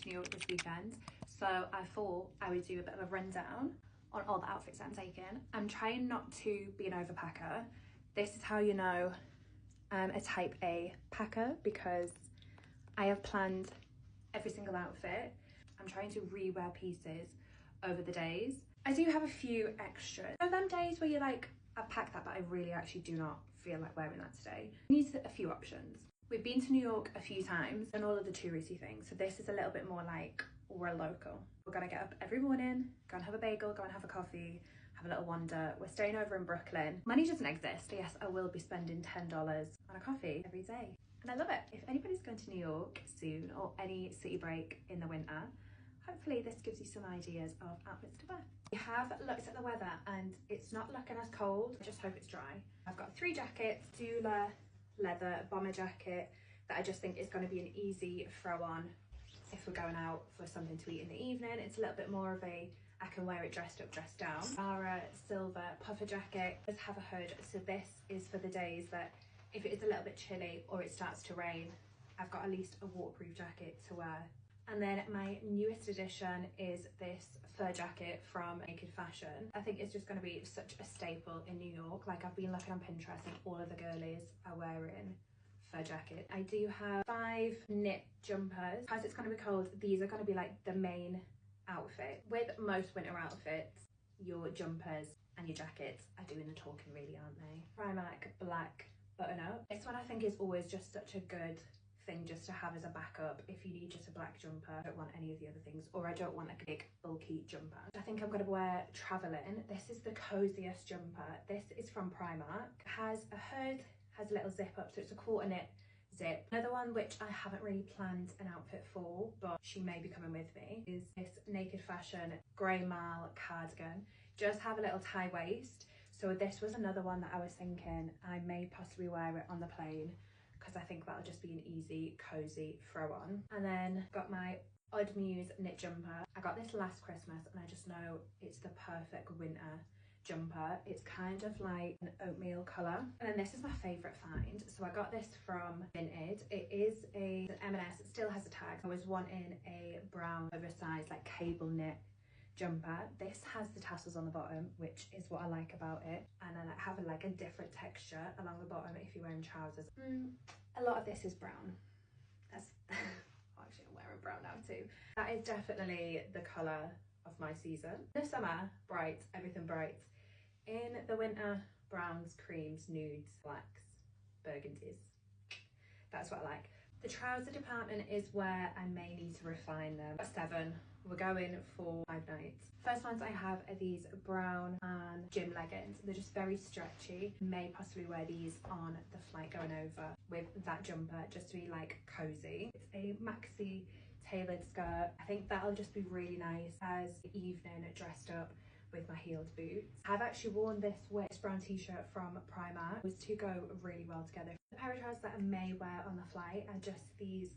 to New York this weekend, so I thought I would do a bit of a rundown on all the outfits I'm taking. I'm trying not to be an overpacker. This is how you know I'm a type A packer, because I have planned every single outfit. I'm trying to rewear pieces over the days. I do have a few extras. There are them days where you're like, I've packed that, but I really actually do not feel like wearing that today. Need a few options. We've been to New York a few times and all of the touristy things, so this is a little bit more like we're local. We're gonna get up every morning, go and have a bagel, go and have a coffee, have a little wander. We're staying over in Brooklyn. Money doesn't exist. Yes, I will be spending $10 on a coffee every day, and I love it. If anybody's going to New York soon, or any city break in the winter, hopefully this gives you some ideas of outfits to wear. We have looked at the weather and it's not looking as cold. I just hope it's dry. I've got 3 jackets, Dula leather bomber jacket that I just think is going to be an easy throw on if we're going out for something to eat in the evening. It's a little bit more of a, I can wear it dressed up, dressed down. Our silver puffer jacket does have a hood, so this is for the days that if it is a little bit chilly or it starts to rain, I've got at least a waterproof jacket to wear. And then my newest addition is this fur jacket from Naked Fashion. I think it's just going to be such a staple in New York. Like, I've been looking on Pinterest and all of the girlies are wearing fur jacket. I do have 5 knit jumpers. As it's going to be cold, these are going to be like the main outfit. With most winter outfits, your jumpers and your jackets are doing the talking really, aren't they? Primark black button up. This one I think is always just such a good thing just to have as a backup if you need just a black jumper. I don't want any of the other things, or I don't want like a big bulky jumper. I think I'm going to wear traveling. This is the coziest jumper. This is from Primark. It has a hood, has a little zip up, so it's a quarter knit zip. Another one which I haven't really planned an outfit for, but she may be coming with me, is this Naked Fashion grey marl cardigan. Just have a little tie waist. So this was another one that I was thinking I may possibly wear it on the plane, because I think that'll just be an easy, cozy throw on. And then got my Odd Muse knit jumper. I got this last Christmas and I just know it's the perfect winter jumper. It's kind of like an oatmeal colour. And then this is my favourite find. So I got this from Vinted. It is an M&S, it still has a tag. I was wanting a brown oversized like cable knit jumper. This has the tassels on the bottom, which is what I like about it, and then I have like a different texture along the bottom if you're wearing trousers. A lot of this is brown. That's actually I'm wearing brown now too. That is definitely the colour of my season. In the summer, bright, everything bright. In the winter, browns, creams, nudes, blacks, burgundies. That's what I like. The trouser department is where I may need to refine them. At 7, we're going for 5 nights. First ones I have are these brown and gym leggings. They're just very stretchy. May possibly wear these on the flight going over with that jumper just to be like cozy. It's a maxi tailored skirt. I think that'll just be really nice as the evening dressed up with my heeled boots. I've actually worn this with this brown t-shirt from Primark. It was to go really well together. The pair of trousers that I may wear on the flight are just these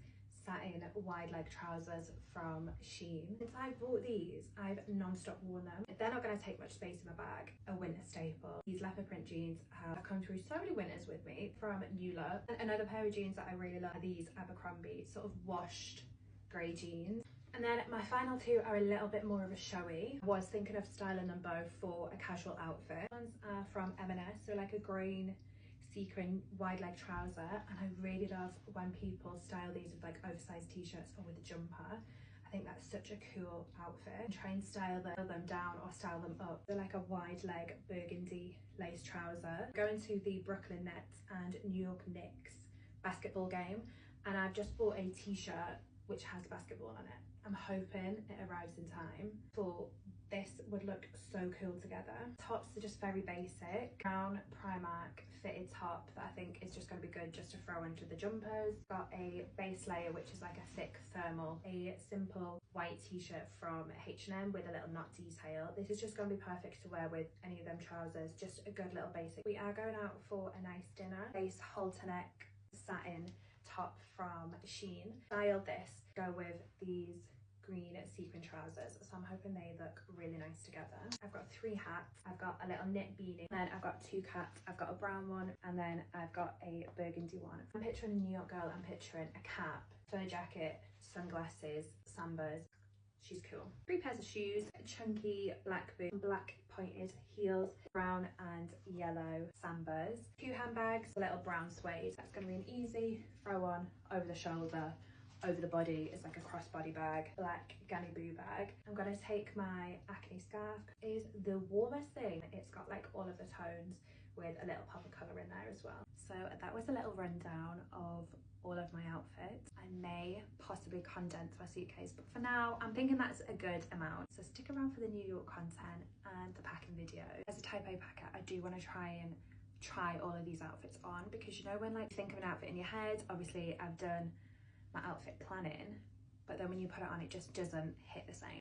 satin wide leg trousers from Shein. Since I bought these, I've non-stop worn them. They're not going to take much space in my bag. A winter staple. These leopard print jeans have come through so many winters with me from New Look. And another pair of jeans that I really love are these Abercrombie sort of washed grey jeans. And then my final 2 are a little bit more of a showy. I was thinking of styling them both for a casual outfit. Ones are from M&S, so like a green sequin wide leg trouser, and I really love when people style these with like oversized t-shirts or with a jumper. I think that's such a cool outfit. Try and style them down or style them up. They're like a wide leg burgundy lace trouser. Going to the Brooklyn Nets and New York Knicks basketball game, and I've just bought a t-shirt which has basketball on it. I'm hoping it arrives in time. For this would look so cool together. Tops are just very basic. Brown Primark fitted top that I think is just going to be good just to throw into the jumpers. Got a base layer which is like a thick thermal. A simple white t-shirt from H&M with a little knot detail. This is just going to be perfect to wear with any of them trousers. Just a good little basic. We are going out for a nice dinner. Base halter neck satin top from Shein. Styled this, go with these green sequin trousers, so I'm hoping they look really nice together. I've got 3 hats. I've got a little knit beanie, then I've got 2 caps. I've got a brown one, and then I've got a burgundy one. I'm picturing a New York girl. I'm picturing a cap, fur jacket, sunglasses, sambas. She's cool. 3 pairs of shoes, chunky black boots, black pointed heels, brown and yellow sambas, 2 handbags, a little brown suede. That's going to be an easy throw on over the shoulder, over the body. It's like a crossbody bag, black Ganni Boo bag. I'm going to take my acne scarf. It is the warmest thing. It's got like all of the tones with a little pop of colour in there as well. So that was a little rundown of all of my outfits. I may possibly condense my suitcase, but for now I'm thinking that's a good amount. So stick around for the New York content and the packing video. As a type A packer, I do want to try all of these outfits on, because you know when like you think of an outfit in your head, obviously I've done my outfit planning, but then when you put it on it just doesn't hit the same.